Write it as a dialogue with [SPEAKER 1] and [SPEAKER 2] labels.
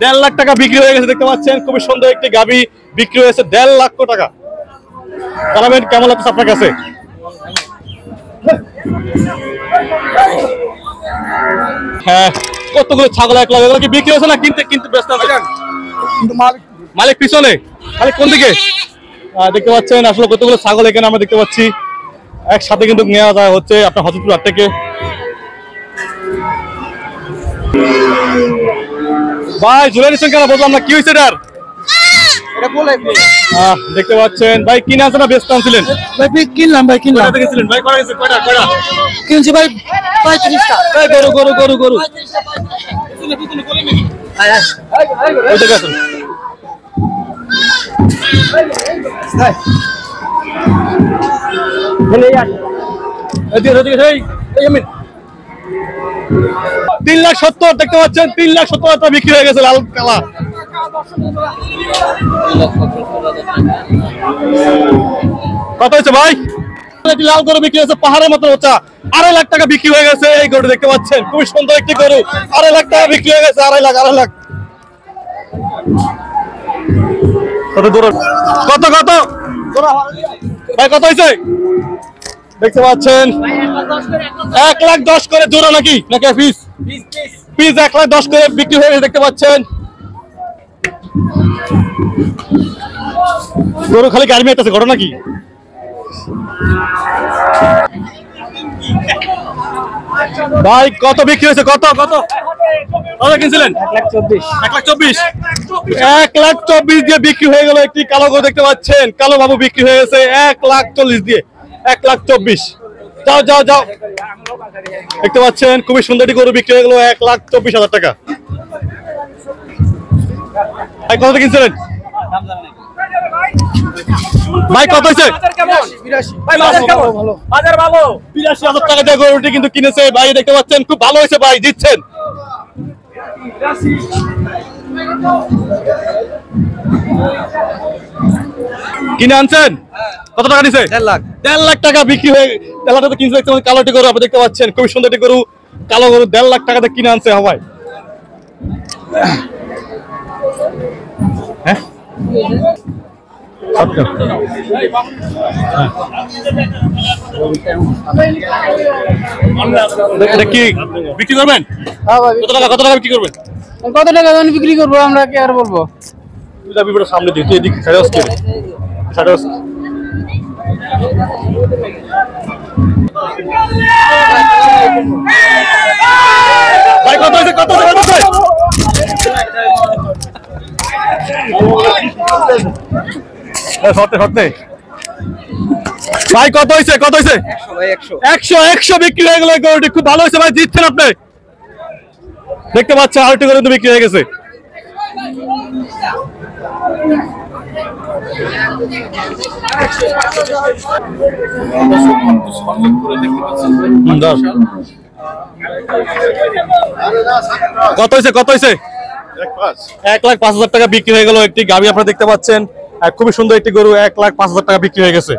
[SPEAKER 1] 1.5 লাখ টাকা বিক্রি হয়ে গেছে দেখতে পাচ্ছেন। খুবই সুন্দর একটি গাভী বিক্রি হয়েছে 1.5 লক্ষ টাকা। জানাবেন কেমন লাগছে আপনার কাছে? হ্যাঁ, কতগুলো ছাগল 1 লাখ, এগুলো কি বিক্রি হয়েছে না কিনতে কিনতে ব্যস্ত আছেন? মালিক পিছনে, মালিক কোন দিকে? দেখতে পাচ্ছেন আসলে কতগুলো ছাগল এখানে আমরা দেখতে পাচ্ছি, একসাথে কিন্তু নেওয়া যায় হচ্ছে আপনার হজরতপুর হাট থেকে। ভাই ঝুলে নিচ্ছেন কেন বুঝলাম না, কি হয়েছে এটার? দেখতে পাচ্ছেন ভাই কিনে আনছেন না বেচতে আনছিলেন?
[SPEAKER 2] ভাই কিনলাম ভাই, কিনলাম।
[SPEAKER 1] কিনছিলেন ভাই? কয়টা গেছে? কয়টা
[SPEAKER 2] কিনছি ভাই 35টা।
[SPEAKER 1] গরু গরু গরু গরু $3,70,000 দেখতে পাচ্ছেন। 3,70,000 বিক্রি হয়ে গেছে লাল কালা। কত হয়েছে ভাই? লাল গরু বিক্রি হয়েছে পাহাড়ের মতো উঁচা, 2.5 লাখ টাকা বিক্রি হয়ে গেছে এই গরু দেখতে পাচ্ছেন। খুবই সুন্দর একটি গরু, 2.5 লাখ টাকা বিক্রি হয়ে গেছে। 2.5 লাখ, 2.5 লাখ। কত দূর? কত কত ভাই কত হয়েছে দেখতে পাচ্ছেন? 1,10,000 করে জোড়া নাকি নাকি পিস? পিস 1,10,000 করে বিক্রি হয়ে গেছে দেখতে পাচ্ছেন। গরু খালি গাড়ি মেয়েছে, ঘটনা কি? ভাই কত বিক্রি হয়েছে? কত কত কত কিনছিলেন? 1,24,000। 1,24,000 দিয়ে বিক্রি হয়ে গেল একটি কালো গরু দেখতে পাচ্ছেন। কালো বাবু বিক্রি হয়ে গেছে 1,40,000 দিয়ে। 1,24,000। যাও যাও যাও, দেখতে পাচ্ছেন খুবই সুন্দর একটি গরু বিক্রি হয়ে গেল 1,24,000 টাকা। ভাই কত কিনছিলেন? ভাই কত হয়েছে? 82,000 টাকা দিয়ে গরুটি কিন্তু কিনেছে ভাই দেখতে পাচ্ছেন। খুব ভালো হয়েছে ভাই, দিচ্ছেন। কিনে আনছেন? কত টাকা দিছে? 1.5 লাখ টাকা বিক্রি হয়ে 1.5 লাখ টাকা কিনছে। কালোটি গরু আপনি দেখতে পাচ্ছেন, খুবই সুন্দর একটি গরু কালো গরু 1.5 লাখ টাকাতে কিনে আনছে হওয়ায়। হ্যাঁ এটা কি বিক্রি করবেন? কত টাকা, কত টাকা বিক্রি করবেন?
[SPEAKER 2] কত টাকা বিক্রি করবো আমরা, কি আর বলবো?
[SPEAKER 1] সামনে দিই, তুই এদিকে সাড়ে আসছে। ভাই কত হয়েছে? কত কত ভাই কত হয়েছে? কত হয়েছে? 100 বিক্রি হয়ে গেল গরুটি। খুব ভালো হয়েছে ভাই, জিতছেন আপনি দেখতে পাচ্ছেন। আরেকটি গরু বিক্রি হয়ে গেছে। কত হয়েছে? কত হয়েছে? 1,05,000 টাকা বিক্রি হয়ে গেল একটি গাভী আপনারা দেখতে পাচ্ছেন। খুবই সুন্দর একটি গরু 1,05,000 টাকা বিক্রি হয়ে গেছে।